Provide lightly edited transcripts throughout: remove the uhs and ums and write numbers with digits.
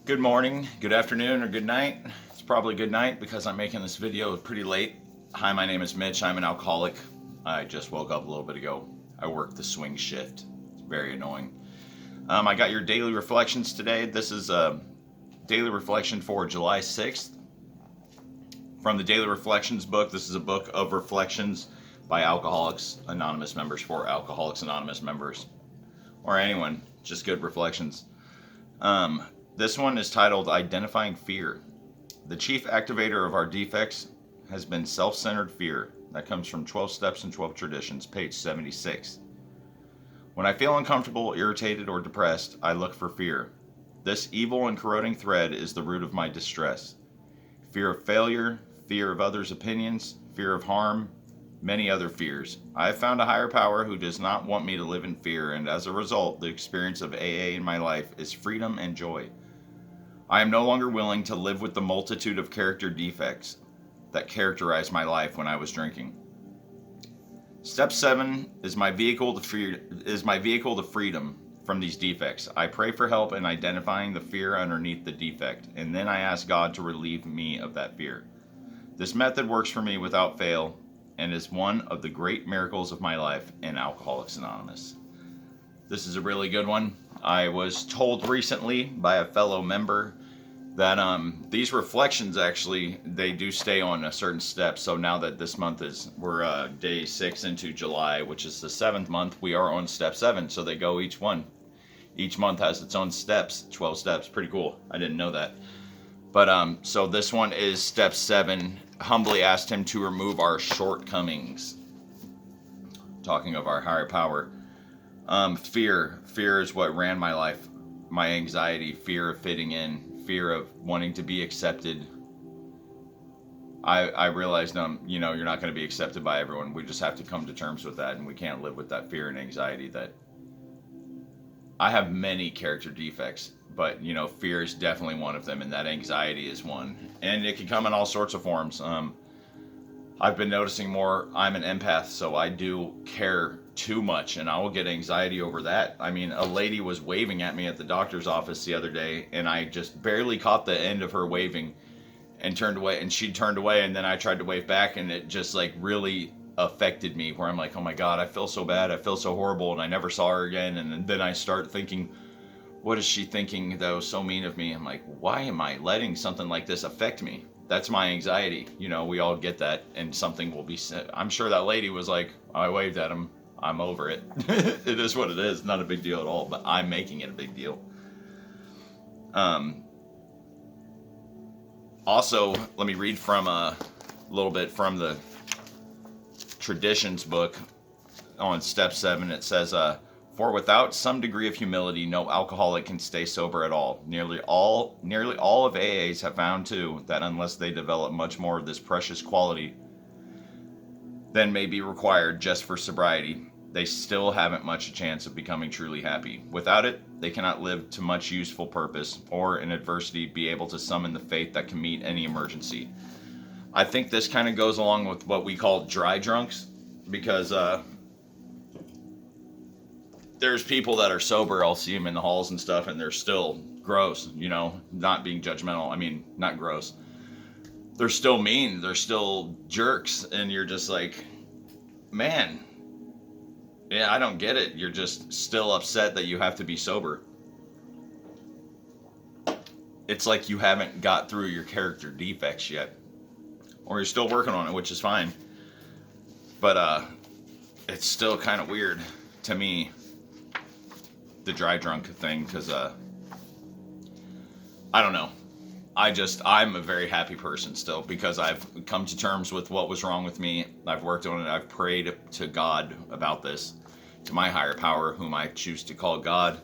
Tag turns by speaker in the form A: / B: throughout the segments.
A: Good morning, good afternoon, or good night. It's probably good night because I'm making this video pretty late. Hi, my name is Mitch. I'm an alcoholic. I just woke up a little bit ago. I work the swing shift. It's very annoying. I got your daily reflections today. This is a daily reflection for July 6th. From the Daily Reflections book, this is a book of reflections by Alcoholics Anonymous members for Alcoholics Anonymous members. Or anyone, just good reflections. This one is titled Identifying Fear. The chief activator of our defects has been self-centered fear. That comes from 12 Steps and 12 Traditions, page 76. When I feel uncomfortable, irritated, or depressed, I look for fear. This evil and corroding thread is the root of my distress. Fear of failure, fear of others' opinions, fear of harm, many other fears. I have found a higher power who does not want me to live in fear, and as a result, the experience of AA in my life is freedom and joy. I am no longer willing to live with the multitude of character defects that characterized my life when I was drinking. Step 7 is my vehicle to freedom from these defects. I pray for help in identifying the fear underneath the defect, and then I ask God to relieve me of that fear. This method works for me without fail and is one of the great miracles of my life in Alcoholics Anonymous. This is a really good one. I was told recently by a fellow member that these reflections actually, they do stay on a certain step. So now that this month we're day 6 into July, which is the 7th month, we are on step 7. So they go each one. Each month has its own steps, 12 steps. Pretty cool. I didn't know that. But so this one is step 7. Humbly asked him to remove our shortcomings. Talking of our higher power. Fear is what ran my life. My anxiety, fear of fitting in, fear of wanting to be accepted. I realized, you're not going to be accepted by everyone. We just have to come to terms with that, and we can't live with that fear and anxiety. That I have many character defects, but fear is definitely one of them, and that anxiety is one. And it can come in all sorts of forms. I've been noticing more. I'm an empath, so I do care too much, and I will get anxiety over that. I mean, a lady was waving at me at the doctor's office the other day, and I just barely caught the end of her waving and turned away, and she turned away, and then I tried to wave back, and it just really affected me, where I'm like, oh my God, I feel so bad, I feel so horrible, and I never saw her again. And then I start thinking, what is she thinking that was so mean of me? I'm like, why am I letting something like this affect me? That's my anxiety. We all get that, and something will be said. I'm sure that lady was like, I waved at him, I'm over it. It is what it is. Not a big deal at all, but I'm making it a big deal. Also, let me read from a little bit from the Traditions book on step 7. It says, for without some degree of humility, no alcoholic can stay sober at all. Nearly all of AAs have found too that unless they develop much more of this precious quality than may be required just for sobriety, they still haven't much a chance of becoming truly happy. Without it, they cannot live to much useful purpose, or in adversity be able to summon the faith that can meet any emergency. I think this kind of goes along with what we call dry drunks, because there's people that are sober, I'll see them in the halls and stuff, and they're still gross, not being judgmental. I mean, not gross. They're still mean, they're still jerks, and you're just like, man, yeah, I don't get it. You're just still upset that you have to be sober. It's like you haven't got through your character defects yet. Or you're still working on it, which is fine. But it's still kind of weird to me, the dry drunk thing, because I don't know. I'm a very happy person still, because I've come to terms with what was wrong with me. I've worked on it. I've prayed to God about this, to my higher power, whom I choose to call God.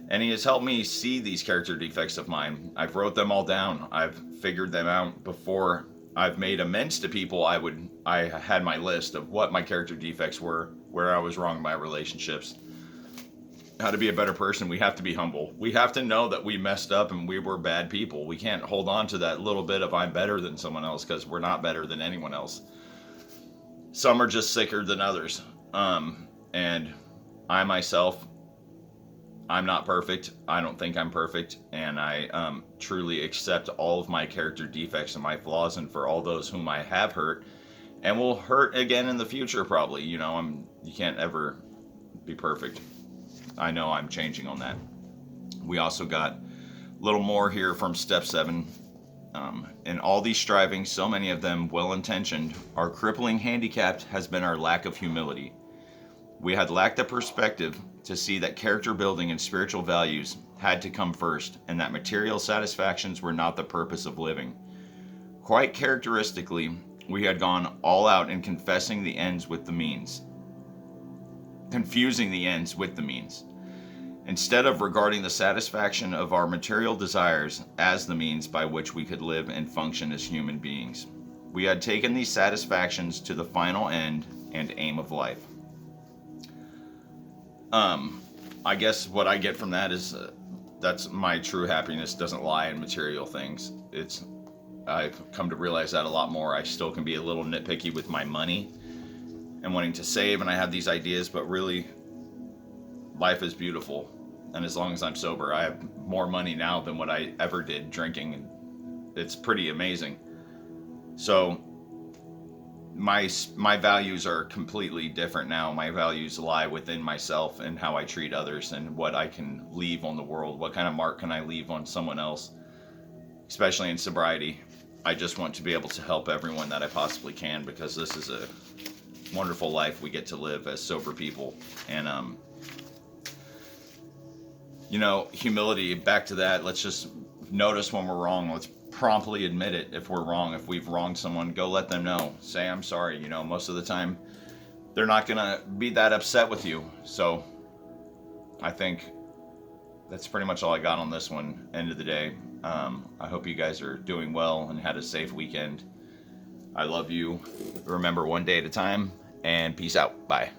A: And he has helped me see these character defects of mine. I've wrote them all down. I've figured them out before I've made amends to people. I had my list of what my character defects were, where I was wrong in my relationships. How to be a better person. We have to be humble. We have to know that we messed up and we were bad people. We can't hold on to that little bit of I'm better than someone else, because we're not better than anyone else. Some are just sicker than others. And I myself I'm not perfect. I don't think I'm perfect, and I truly accept all of my character defects and my flaws, and for all those whom I have hurt and will hurt again in the future, probably. You can't ever be perfect. I know I'm changing on that. We also got a little more here from step 7. In all these strivings, so many of them well intentioned, our crippling handicap has been our lack of humility. We had lacked the perspective to see that character building and spiritual values had to come first, and that material satisfactions were not the purpose of living. Quite characteristically, we had gone all out in confessing the ends with the means, confusing the ends with the means. Instead of regarding the satisfaction of our material desires as the means by which we could live and function as human beings, we had taken these satisfactions to the final end and aim of life. I guess what I get from that is that's my true happiness doesn't lie in material things. I've come to realize that a lot more. I still can be a little nitpicky with my money and wanting to save, and I have these ideas, but really, life is beautiful. And as long as I'm sober, I have more money now than what I ever did drinking, and it's pretty amazing. So my values are completely different now. My values lie within myself and how I treat others and what I can leave on the world. What kind of mark can I leave on someone else, especially in sobriety? I just want to be able to help everyone that I possibly can, because this is a wonderful life we get to live as sober people. And humility, back to that. Let's just notice when we're wrong. Let's promptly admit it if we're wrong. If we've wronged someone, go let them know. Say, I'm sorry. Most of the time, they're not going to be that upset with you. So I think that's pretty much all I got on this one, end of the day. I hope you guys are doing well and had a safe weekend. I love you. Remember, one day at a time, and peace out. Bye.